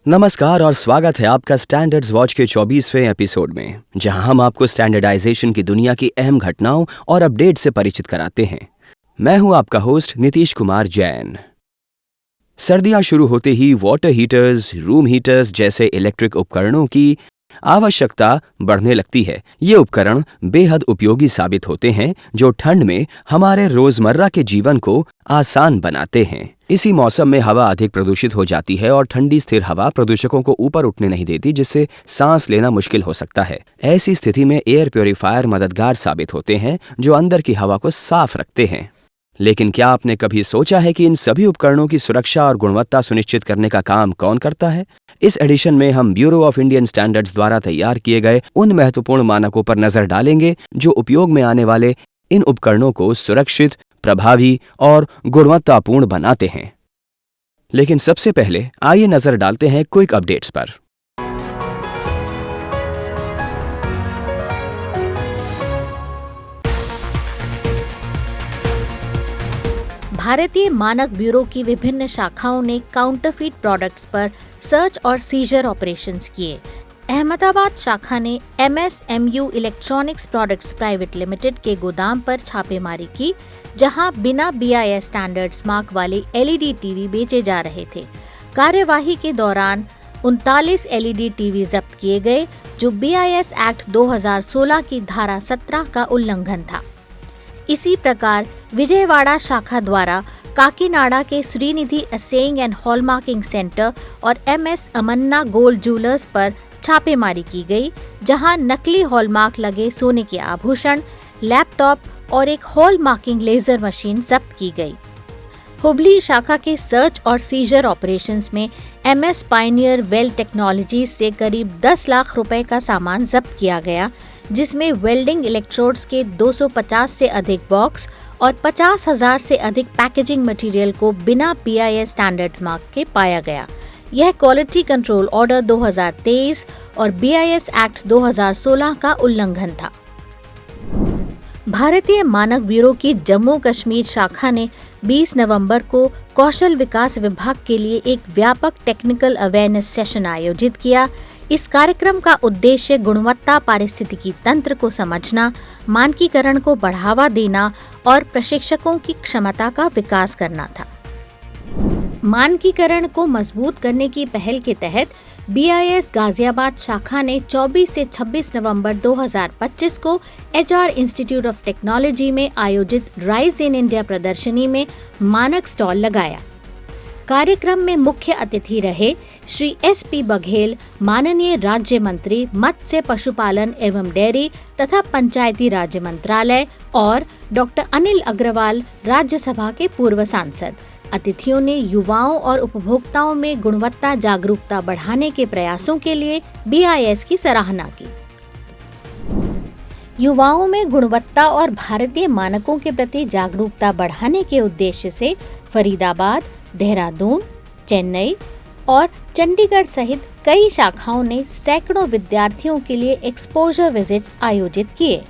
नमस्कार और स्वागत है आपका स्टैंडर्ड्स वॉच के 24वें एपिसोड में, जहां हम आपको स्टैंडर्डाइजेशन की दुनिया की अहम घटनाओं और अपडेट से परिचित कराते हैं। मैं हूं आपका होस्ट नीतीश कुमार जैन। सर्दियां शुरू होते ही वाटर हीटर्स, रूम हीटर्स जैसे इलेक्ट्रिक उपकरणों की आवश्यकता बढ़ने लगती है। ये उपकरण बेहद उपयोगी साबित होते हैं, जो ठंड में हमारे रोजमर्रा के जीवन को आसान बनाते हैं। इसी मौसम में हवा अधिक प्रदूषित हो जाती है और ठंडी स्थिर हवा प्रदूषकों को ऊपर उठने नहीं देती, जिससे सांस लेना मुश्किल हो सकता है। ऐसी स्थिति में एयर प्योरीफायर मददगार साबित होते हैं, जो अंदर की हवा को साफ रखते हैं। लेकिन क्या आपने कभी सोचा है कि इन सभी उपकरणों की सुरक्षा और गुणवत्ता सुनिश्चित करने का काम कौन करता है? इस एडिशन में हम ब्यूरो ऑफ इंडियन स्टैंडर्ड्स द्वारा तैयार किए गए उन महत्वपूर्ण मानकों पर नजर डालेंगे, जो उपयोग में आने वाले इन उपकरणों को सुरक्षित, प्रभावी और गुणवत्तापूर्ण बनाते हैं। लेकिन सबसे पहले आइए नजर डालते हैं क्विक अपडेट्स पर। भारतीय मानक ब्यूरो की विभिन्न शाखाओं ने काउंटरफीट प्रोडक्ट्स पर सर्च और सीजर ऑपरेशंस किए। अहमदाबाद शाखा ने MSMU electronics products private limited के गोदाम पर छापेमारी की, जहां बिना BIS स्टैंडर्ड्स मार्क वाले LED टीवी बेचे जा रहे थे। कार्यवाही के दौरान 39 LED टीवी जब्त किए गए, जो BIS एक्ट 2016 की धारा 17 का उल्लंघन था। इसी प्रकार विजयवाड़ा शाखा द्वारा काकीनाडा के श्रीनिधि असेइंग एंड हॉलमार्किंग सेंटर और MS अमन्ना गोल्ड ज्वेलर्स पर छापेमारी की गई, जहां नकली हॉलमार्क लगे सोने के आभूषण, लैपटॉप और एक हॉलमार्किंग लेजर मशीन जब्त की गई। हुबली शाखा के सर्च और सीजर ऑपरेशंस में MS पायनियर वेल टेक्नोलॉजीज से करीब 10 लाख रुपए का सामान जब्त किया गया, जिसमें वेल्डिंग इलेक्ट्रोड्स के 250 से अधिक बॉक्स और 50,000 से अधिक पैकेजिंग मटेरियल को बिना BIS स्टैंडर्ड्स मार्क के पाया गया। यह क्वालिटी कंट्रोल ऑर्डर 2023 और BIS एक्ट 2016 का उल्लंघन था। भारतीय मानक ब्यूरो की जम्मू कश्मीर शाखा ने 20 नवंबर को कौशल विकास विभाग के लिए एक व्यापक टेक्निकल अवेयरनेस सेशन आयोजित किया। इस कार्यक्रम का उद्देश्य गुणवत्ता पारिस्थितिकी तंत्र को समझना, मानकीकरण को बढ़ावा देना और प्रशिक्षकों की क्षमता का विकास करना था। मानकीकरण को मजबूत करने की पहल के तहत BIS गाजियाबाद शाखा ने 24 से 26 नवंबर 2025 को HR इंस्टीट्यूट ऑफ टेक्नोलॉजी में आयोजित राइज इन इंडिया प्रदर्शनी में मानक स्टॉल लगाया। कार्यक्रम में मुख्य अतिथि रहे श्री SP बघेल, माननीय राज्य मंत्री मत्स्य पशुपालन एवं डेयरी तथा पंचायती राज्य मंत्रालय, और डॉक्टर अनिल अग्रवाल, राज्यसभा के पूर्व सांसद। अतिथियों ने युवाओं और उपभोक्ताओं में गुणवत्ता जागरूकता बढ़ाने के प्रयासों के लिए BIS की सराहना की। युवाओं में गुणवत्ता और भारतीय मानकों के प्रति जागरूकता बढ़ाने के उद्देश्य से फरीदाबाद, देहरादून, चेन्नई और चंडीगढ़ सहित कई शाखाओं ने सैकड़ों विद्यार्थियों के लिए एक्सपोजर विजिट्स आयोजित किए।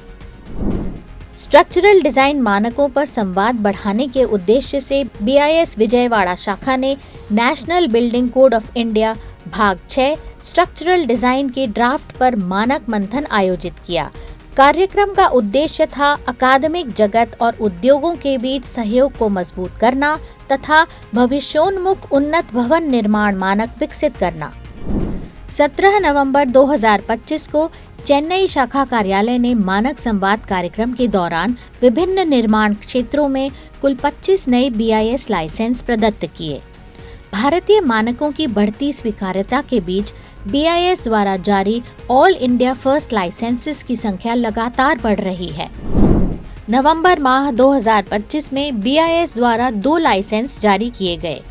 स्ट्रक्चरल डिजाइन मानकों पर संवाद बढ़ाने के उद्देश्य से BIS विजयवाड़ा शाखा ने national building code of India भाग 6 स्ट्रक्चरल डिजाइन के ड्राफ्ट पर मानक मंथन आयोजित किया। कार्यक्रम का उद्देश्य था अकादमिक जगत और उद्योगों के बीच सहयोग को मजबूत करना तथा भविष्योन्मुख उन्नत भवन निर्माण मानक विकसित करना। 17 नवंबर 2025 को चेन्नई शाखा कार्यालय ने मानक संवाद कार्यक्रम के दौरान विभिन्न निर्माण क्षेत्रों में कुल 25 नए BIS लाइसेंस प्रदत्त किए। भारतीय मानकों की बढ़ती स्वीकार्यता के बीच BIS द्वारा जारी ऑल इंडिया फर्स्ट लाइसेंसेस की संख्या लगातार बढ़ रही है। नवंबर माह 2025 में BIS द्वारा 2 लाइसेंस जारी किए गए।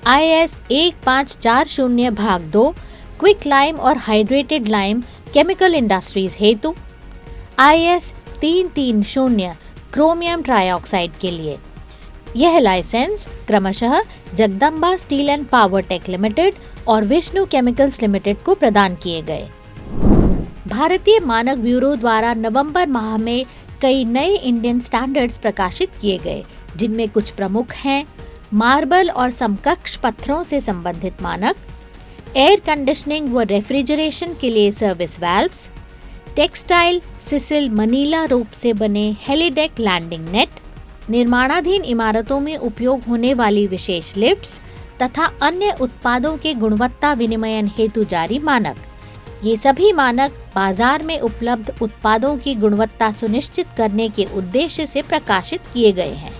IS 1540 भाग 2 क्विक लाइम और हाइड्रेटेड लाइम केमिकल इंडस्ट्रीज हेतु, IS 330 क्रोमियम ट्राइऑक्साइड के लिए। यह लाइसेंस क्रमशः Jagdamba steel and power tech limited और विष्णु केमिकल्स लिमिटेड को प्रदान किए गए। भारतीय मानक ब्यूरो द्वारा नवंबर माह में कई नए इंडियन स्टैंडर्ड्स प्रकाशित किए गए, जिनमें कुछ प्रमुख हैं: मार्बल और समकक्ष पत्थरों से संबंधित मानक, एयर कंडीशनिंग व रेफ्रिजरेशन के लिए service valves, textile sisal Manila रूप से बने हेलीडेक लैंडिंग नेट, निर्माणाधीन इमारतों में उपयोग होने वाली विशेष लिफ्ट्स तथा अन्य उत्पादों के गुणवत्ता विनिमयन हेतु जारी मानक। ये सभी मानक बाजार में उपलब्ध उत्पादों की गुणवत्ता सुनिश्चित करने के उद्देश्य से प्रकाशित किए गए हैं।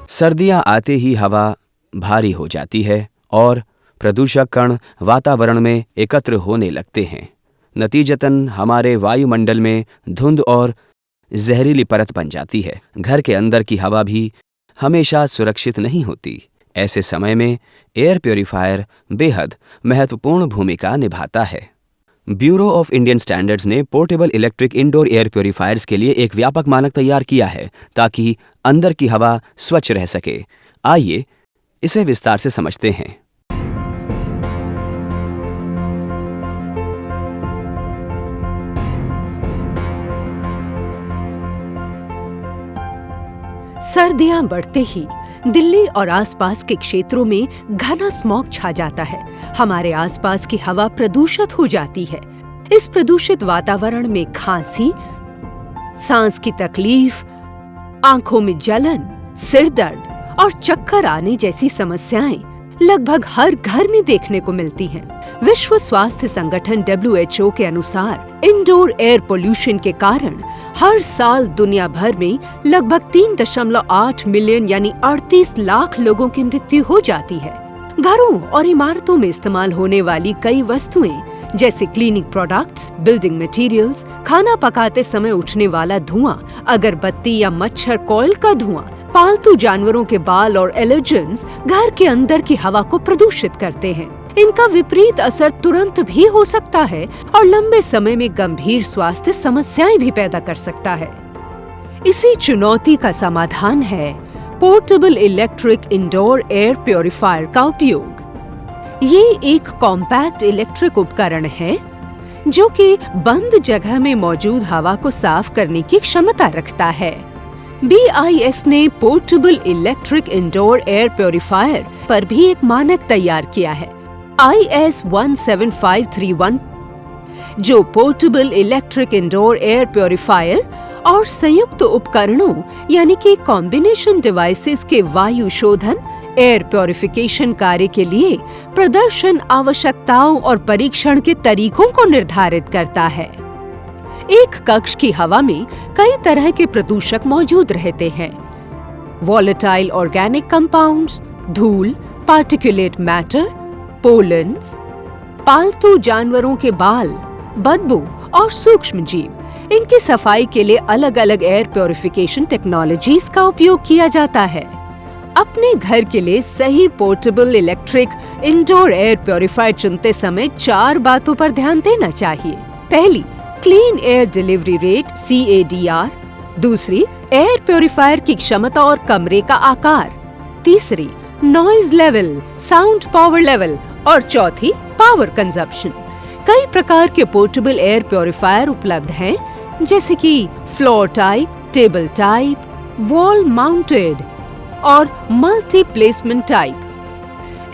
सर्दियां आते ही हवा भारी हो जाती है और प्रदूषक कण वातावरण में एकत्र होने लगते हैं। नतीजतन हमारे वायुमंडल में धुंध और जहरीली परत बन जाती है। घर के अंदर की हवा भी हमेशा सुरक्षित नहीं होती। ऐसे समय में एयर प्योरीफायर बेहद महत्वपूर्ण भूमिका निभाता है। ब्यूरो ऑफ इंडियन स्टैंडर्ड्स ने portable electric indoor air purifiers के लिए एक व्यापक मानक तैयार किया है ताकि अंदर की हवा स्वच्छ रह सके। आइए इसे विस्तार से समझते हैं। सर्दियां बढ़ते ही दिल्ली और आसपास के क्षेत्रों में घना स्मॉग छा जाता है। हमारे आसपास की हवा प्रदूषित हो जाती है। इस प्रदूषित वातावरण में खांसी, सांस की तकलीफ, आंखों में जलन, सिर दर्द और चक्कर आने जैसी समस्याएं लगभग हर घर में देखने को मिलती हैं। विश्व स्वास्थ्य संगठन WHO के अनुसार इंडोर एयर पोल्यूशन के कारण हर साल दुनिया भर में लगभग 3.8 मिलियन यानी 38 लाख लोगों की मृत्यु हो जाती है। घरों और इमारतों में इस्तेमाल होने वाली कई वस्तुएं जैसे क्लीनिंग प्रोडक्ट्स, बिल्डिंग मटेरियल्स, खाना पकाते समय उठने वाला धुआं, अगरबत्ती या मच्छर कॉइल का धुआं, पालतू जानवरों के बाल और एलर्जेंस घर के अंदर की हवा को प्रदूषित करते हैं। इनका विपरीत असर तुरंत भी हो सकता है और लंबे समय में गंभीर स्वास्थ्य समस्याएं भी पैदा कर सकता है। इसी चुनौती का समाधान है portable electric indoor air purifier का उपयोग। ये एक कॉम्पैक्ट इलेक्ट्रिक उपकरण है जो कि बंद जगह में मौजूद हवा को साफ करने की क्षमता रखता है। BIS ने portable electric indoor air purifier पर भी एक मानक तैयार किया है, IS 17531, जो portable electric indoor air purifier और संयुक्त उपकरणों यानी कि कॉम्बिनेशन डिवाइसेस के वायु शोधन, एयर प्योरिफिकेशन कार्य के लिए प्रदर्शन आवश्यकताओं और परीक्षण के तरीकों को निर्धारित करता है। एक कक्ष की हवा में कई तरह के प्रदूषक मौजूद रहते हैं। वॉलेटाइल ऑर्गेनिक कंपाउंड्स, धूल, पार्टिकुलेट मैटर, पोलन्स, पालतू जानवरों के बाल, बदबू और सूक्ष्म जीव। इनकी सफाई के लिए अलग अलग एयर प्योरिफिकेशन टेक्नोलॉजीज का उपयोग किया जाता है। अपने घर के लिए सही portable electric indoor air purifier चुनते समय 4 बातों पर ध्यान देना चाहिए। पहली, clean air delivery rate CADR। दूसरी, एयर प्योरीफायर की क्षमता और कमरे का आकार। तीसरी, noise level, sound power level और चौथी, पावर कंजप्शन। कई प्रकार के पोर्टेबल एयर प्योरीफायर उपलब्ध हैं जैसे कि floor type, table type, wall mounted और मल्टी प्लेसमेंट टाइप।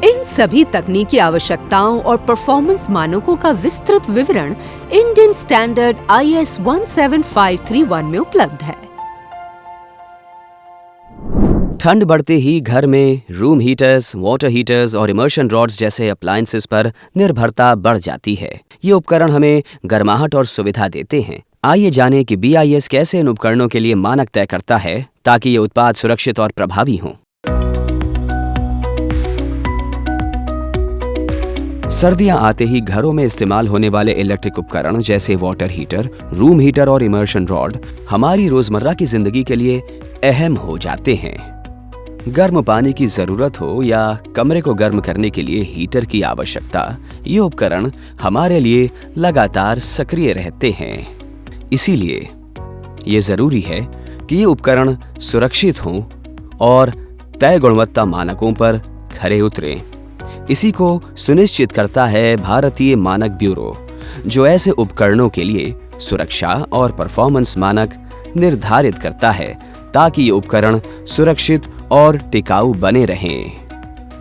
इन सभी तकनीकी आवश्यकताओं और परफॉर्मेंस मानकों का विस्तृत विवरण इंडियन स्टैंडर्ड IS 17531 में उपलब्ध है। ठंड बढ़ते ही घर में रूम हीटर्स, वाटर हीटर्स और इमर्शन रॉड्स जैसे अप्लायंसेस पर निर्भरता बढ़ जाती है। ये उपकरण हमें गर्माहट और सुविधा देते हैं। आइए जानें कि BIS कैसे इन उपकरणों के लिए मानक तय करता है ताकि ये उत्पाद सुरक्षित और प्रभावी हों। सर्दियां आते ही घरों में इस्तेमाल होने वाले इलेक्ट्रिक उपकरण जैसे वाटर हीटर, रूम हीटर और इमर्शन रॉड हमारी रोजमर्रा की जिंदगी के लिए अहम हो जाते हैं। गर्म पानी की जरूरत हो या कमरे को गर्म करने के लिए हीटर की आवश्यकता, ये उपकरण हमारे लिए लगातार सक्रिय रहते हैं। इसीलिए ये जरूरी है कि ये उपकरण सुरक्षित हों और तय गुणवत्ता मानकों पर खरे उतरें। इसी को सुनिश्चित करता है भारतीय मानक ब्यूरो, जो ऐसे उपकरणों के लिए सुरक्षा और परफॉर्मेंस मानक निर्धारित करता है ताकि ये उपकरण सुरक्षित और टिकाऊ बने रहें।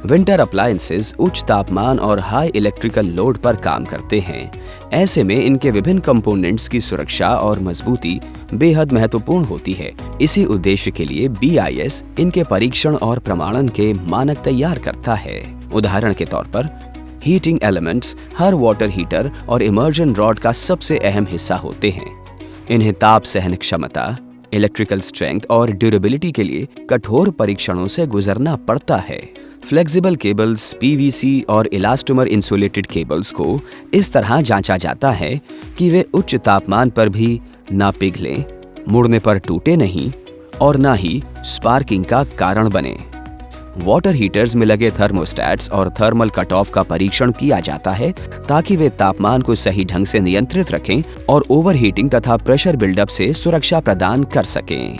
विंटर अप्लायंसेस उच्च तापमान और हाई इलेक्ट्रिकल लोड पर काम करते हैं। ऐसे में इनके विभिन्न कंपोनेंट्स की सुरक्षा और मजबूती बेहद महत्वपूर्ण होती है। इसी उद्देश्य के लिए BIS इनके परीक्षण और प्रमाणन के मानक तैयार करता है। उदाहरण के तौर पर हीटिंग एलिमेंट्स हर वाटर हीटर और इमर्जन रॉड का सबसे अहम हिस्सा होते हैं। इन्हें ताप सहन क्षमता, इलेक्ट्रिकल स्ट्रेंथ और ड्यूरेबिलिटी के लिए कठोर परीक्षणों से गुजरना पड़ता है। फ्लेक्सिबल केबल्स, PVC और इलास्टोमर इंसुलेटेड केबल्स को इस तरह जांचा जाता है कि वे उच्च तापमान पर भी ना पिघलें, मुड़ने पर टूटे नहीं और ना ही स्पार्किंग का कारण बने। वाटर हीटर्स में लगे थर्मोस्टैट्स और थर्मल कट ऑफ का परीक्षण किया जाता है ताकि वे तापमान को सही ढंग से नियंत्रित रखें और ओवरहीटिंग तथा प्रेशर बिल्डअप से सुरक्षा प्रदान कर सकें।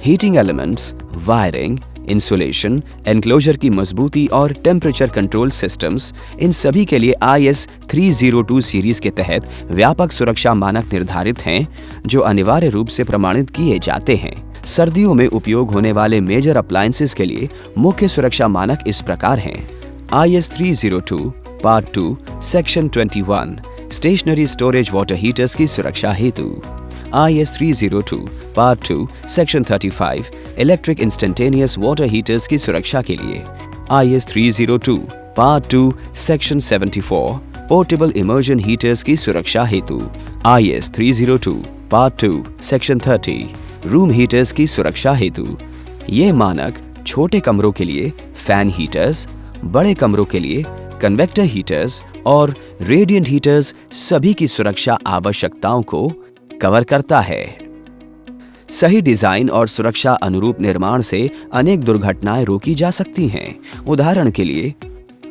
Heating elements, wiring, insulation, enclosure की मजबूती और टेम्परेचर कंट्रोल सिस्टम्स, इन सभी के लिए IS 302 सीरीज के तहत व्यापक सुरक्षा मानक निर्धारित हैं, जो अनिवार्य रूप से प्रमाणित किए जाते हैं। सर्दियों में उपयोग होने वाले मेजर अप्लायंसेस के लिए मुख्य सुरक्षा मानक इस प्रकार हैं। IS 302 part 2 section 21 stationary storage water heaters की सुरक्षा हेतु। IS 302 part 2 section 35 electric instantaneous water heaters की सुरक्षा के लिए। IS 302 part 2 section 74 portable immersion heaters की सुरक्षा हेतु। IS 302 part 2 section 30 room heaters की सुरक्षा हेतु। ये मानक छोटे कमरों के लिए फैन हीटर्स, बड़े कमरों के लिए कन्वेक्टर हीटर्स और रेडिएंट हीटर्स सभी की सुरक्षा आवश्यकताओं को कवर करता है। सही डिजाइन और सुरक्षा अनुरूप निर्माण से अनेक दुर्घटनाएं रोकी जा सकती हैं। उदाहरण के लिए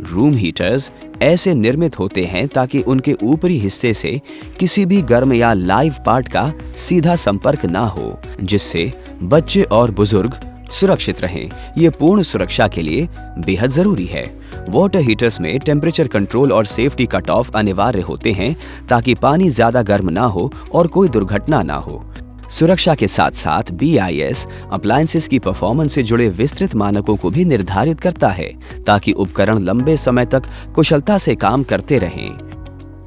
रूम हीटर्स ऐसे निर्मित होते हैं ताकि उनके ऊपरी हिस्से से किसी भी गर्म या लाइव पार्ट का सीधा संपर्क ना हो, जिससे बच्चे और बुजुर्ग सुरक्षित रहें। ये पूर्ण सुरक्षा के लिए बेहद जरूरी है। वाटर हीटर्स में टेम्परेचर कंट्रोल और सेफ्टी कट ऑफ अनिवार्य होते हैं ताकि पानी ज्यादा गर्म ना हो और कोई दुर्घटना ना हो। सुरक्षा के साथ साथ BIS अप्लायंसेस की परफॉर्मेंस से जुड़े विस्तृत मानकों को भी निर्धारित करता है ताकि उपकरण लंबे समय तक कुशलता से काम करते रहें।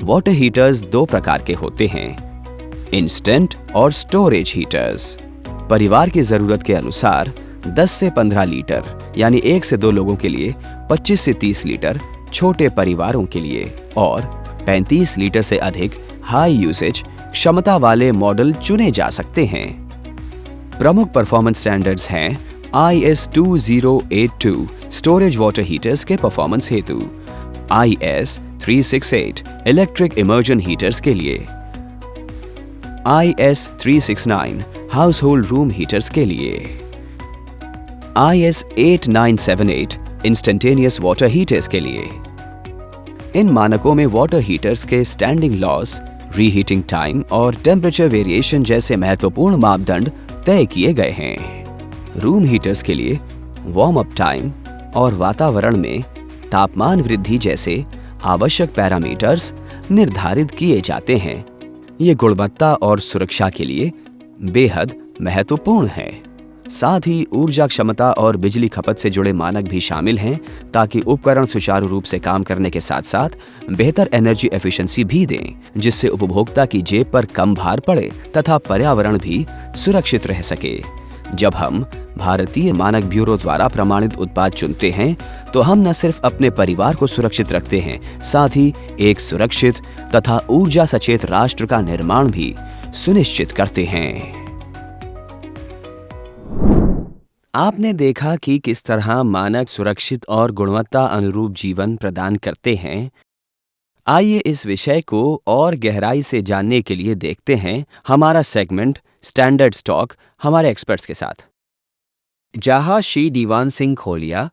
वाटर हीटर्स दो प्रकार के होते हैं, इंस्टेंट और स्टोरेज हीटर्स। परिवार की जरूरत के अनुसार 10 से 15 लीटर यानी 1 से 2 लोगों के लिए, 25 से 30 लीटर छोटे परिवारों के लिए और 35 लीटर से अधिक हाई यूसेज क्षमता वाले मॉडल चुने जा सकते हैं। प्रमुख परफॉर्मेंस स्टैंडर्ड्स हैं IS 2082 स्टोरेज वाटर हीटर्स के परफॉर्मेंस हेतु, IS 368 इलेक्ट्रिक इमर्जन हीटर्स के लिए, IS 369 house hold room heaters के लिए, IS 8978 इंस्टेंटेनियस वाटर हीटर्स के लिए। इन मानकों में वाटर हीटर्स के स्टैंडिंग लॉस, रीहीटिंग टाइम और टेम्परेचर वेरिएशन जैसे महत्वपूर्ण मापदंड तय किए गए हैं। रूम हीटर्स के लिए वार्म अप टाइम और वातावरण में तापमान वृद्धि जैसे आवश्यक पैरामीटर्स निर्धारित किए जाते हैं। ये गुणवत्ता और सुरक्षा के लिए बेहद महत्वपूर्ण है। साथ ही ऊर्जा क्षमता और बिजली खपत से जुड़े मानक भी शामिल हैं ताकि उपकरण सुचारू रूप से काम करने के साथ साथ बेहतर एनर्जी एफिशिएंसी भी दें, जिससे उपभोक्ता की जेब पर कम भार पड़े तथा पर्यावरण भी सुरक्षित रह सके। जब हम भारतीय मानक ब्यूरो द्वारा प्रमाणित उत्पाद चुनते हैं तो हम न सिर्फ अपने परिवार को सुरक्षित रखते हैं, साथ ही एक सुरक्षित तथा ऊर्जा सचेत राष्ट्र का निर्माण भी सुनिश्चित करते हैं। आपने देखा कि किस तरह मानक सुरक्षित और गुणवत्ता अनुरूप जीवन प्रदान करते हैं। आइए इस विषय को और गहराई से जानने के लिए देखते हैं हमारा सेगमेंट स्टैंडर्ड स्टॉक हमारे एक्सपर्ट्स के साथ। जहां श्री दीवान सिंह खोलिया,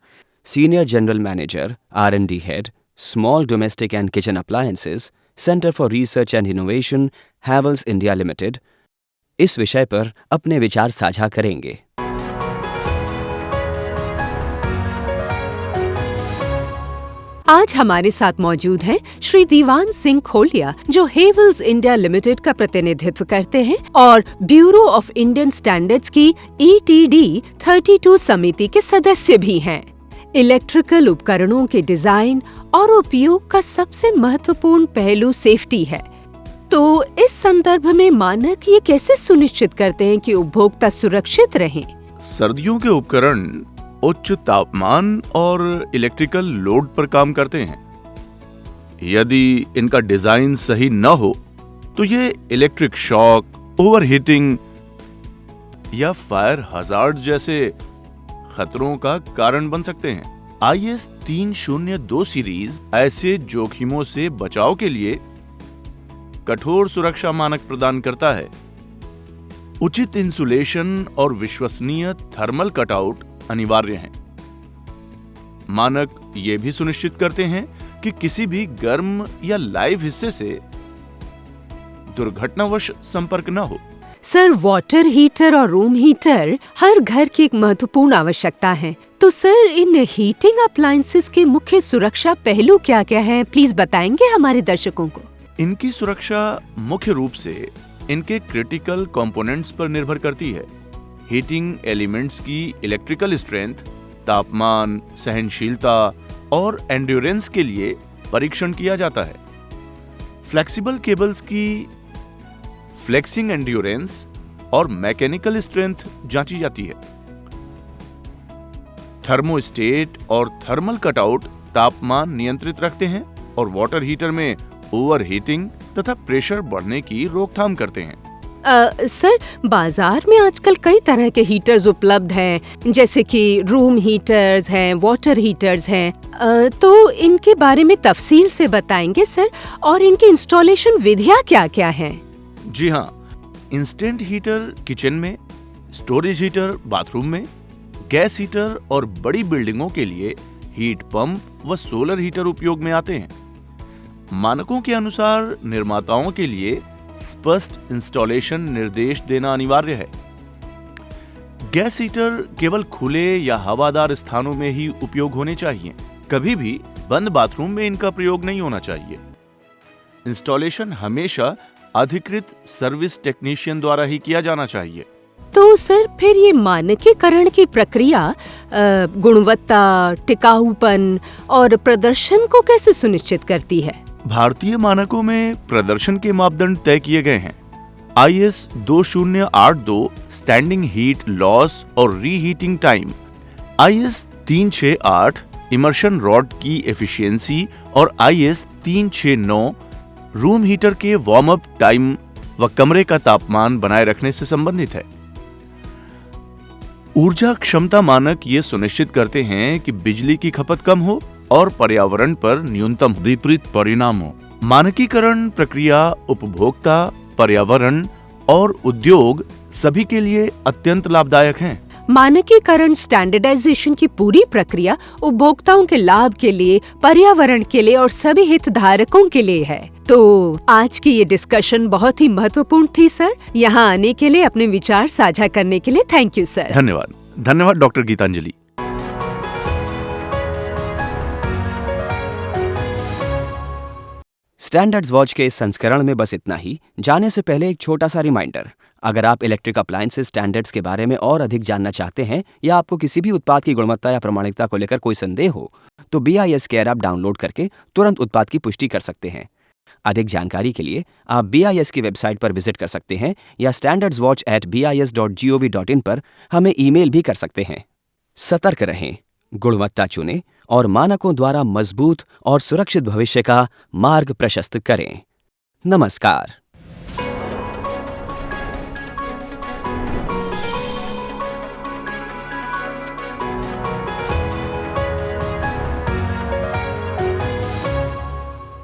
senior general manager R&D head, small domestic and kitchen appliances, centre for research and innovation, Havells India limited, इस विषय पर अपने विचार साझा करेंगे। आज हमारे साथ मौजूद हैं श्री दीवान सिंह खोलिया, जो हेवल्स इंडिया लिमिटेड का प्रतिनिधित्व करते हैं और ब्यूरो ऑफ इंडियन स्टैंडर्ड्स की ETD 32 समिति के सदस्य भी हैं। इलेक्ट्रिकल उपकरणों के डिजाइन और उपयोग का सबसे महत्वपूर्ण पहलू सेफ्टी है। तो इस संदर्भ में मानक ये कैसे सुनिश्चित करते हैं कि उपभोक्ता सुरक्षित रहें? सर्दियों के उपकरण उच्च तापमान और इलेक्ट्रिकल लोड पर काम करते हैं। यदि इनका डिजाइन सही न हो तो ये इलेक्ट्रिक शॉक, ओवरहीटिंग या फायर हजार्ड जैसे खतरों का कारण बन सकते हैं। IS 302 सीरीज ऐसे जोखिमों से बचाव के लिए कठोर सुरक्षा मानक प्रदान करता है। उचित इंसुलेशन और विश्वसनीय थर्मल कटआउट अनिवार्य हैं। मानक ये भी सुनिश्चित करते हैं कि किसी भी गर्म या लाइव हिस्से से दुर्घटनावश संपर्क न हो। सर, वाटर हीटर और रूम हीटर हर घर की एक महत्वपूर्ण आवश्यकता है। तो सर, इन हीटिंग अप्लायंसेस के मुख्य सुरक्षा पहलू क्या क्या हैं? प्लीज बताएंगे हमारे दर्शकों को। इनकी सुरक्षा मुख्य रूप से इनके क्रिटिकल कंपोनेंट्स पर निर्भर करती है। हीटिंग एलिमेंट्स की इलेक्ट्रिकल स्ट्रेंथ, तापमान, सहनशीलता और एंड्योरेंस के लिए परीक्षण किया जाता है। फ्लेक्सिबल केबल्स की फ्लेक्सिंग एंड्योरेंस और मैकेनिकल स्ट्रेंथ जांची जाती है। थर्मोस्टेट और थर्मल कटआउट तापमान नियंत्रित रखते हैं और वाटर हीटर में ओवरहीटिंग तथा प्रेशर बढ़ने की रोकथाम करते हैं। सर, बाजार में आजकल कई तरह के हीटर्स उपलब्ध हैं, जैसे कि रूम हीटर्स हैं, वाटर हीटर्स हैं। तो इनके बारे में तफसील से बताएंगे सर, और इनकी इंस्टॉलेशन विधियां क्या-क्या हैं? जी हाँ, इंस्टेंट हीटर किचन में, स्टोरेज हीटर बाथरूम में, गैस हीटर और बड़ी बिल्डिंगों के लिए हीट पंप व सोलर हीटर उपयोग में आते हैं। मानकों के अनुसार निर्माताओं के लिए स्पष्ट इंस्टॉलेशन निर्देश देना अनिवार्य है। गैस हीटर केवल खुले या हवादार स्थानों में ही उपयोग होने चाहिए। कभी भी बंद बाथरूम में इनका प्रयोग नहीं होना चाहिए। इंस्टॉलेशन हमेशा अधिकृत सर्विस टेक्नीशियन द्वारा ही किया जाना चाहिए। तो सर, फिर ये मानकीकरण की प्रक्रिया गुणवत्ता, टिकाऊपन और प्रदर्शन को कैसे सुनिश्चित करती है? भारतीय मानकों में प्रदर्शन के मापदंड तय किए गए हैं। IS 2082 स्टैंडिंग हीट लॉस और reheating time, IS 368 immersion rod की एफिशिएंसी और IS 369 रूम हीटर के वार्म अप टाइम व कमरे का तापमान बनाए रखने से संबंधित है। ऊर्जा क्षमता मानक ये सुनिश्चित करते हैं कि बिजली की खपत कम हो और पर्यावरण पर न्यूनतम विपरीत परिणाम हो। मानकीकरण प्रक्रिया उपभोक्ता, पर्यावरण और उद्योग सभी के लिए अत्यंत लाभदायक है। मानकीकरण स्टैंडर्डाइजेशन की पूरी प्रक्रिया उपभोक्ताओं के लाभ के लिए, पर्यावरण के लिए और सभी हितधारकों के लिए है। तो आज की ये डिस्कशन बहुत ही महत्वपूर्ण थी सर। यहाँ आने के लिए, अपने विचार साझा करने के लिए थैंक यू सर। धन्यवाद डॉक्टर गीतांजलि। स्टैंडर्ड्स वॉच के इस संस्करण में बस इतना ही। जाने से पहले एक छोटा सा रिमाइंडर, अगर आप इलेक्ट्रिक अप्लायंसेस स्टैंडर्ड्स के बारे में और अधिक जानना चाहते हैं या आपको किसी भी उत्पाद की गुणवत्ता या प्रमाणिकता को लेकर कोई संदेह हो, तो BIS केयर ऐप डाउनलोड करके तुरंत उत्पाद की पुष्टि कर सकते हैं। अधिक जानकारी के लिए आप BIS की वेबसाइट पर विजिट कर सकते हैं या standardswatch@bis.gov.in पर हमें ईमेल भी कर सकते हैं। सतर्क रहें, गुणवत्ता चुनें और मानकों द्वारा मजबूत और सुरक्षित भविष्य का मार्ग प्रशस्त करें। नमस्कार।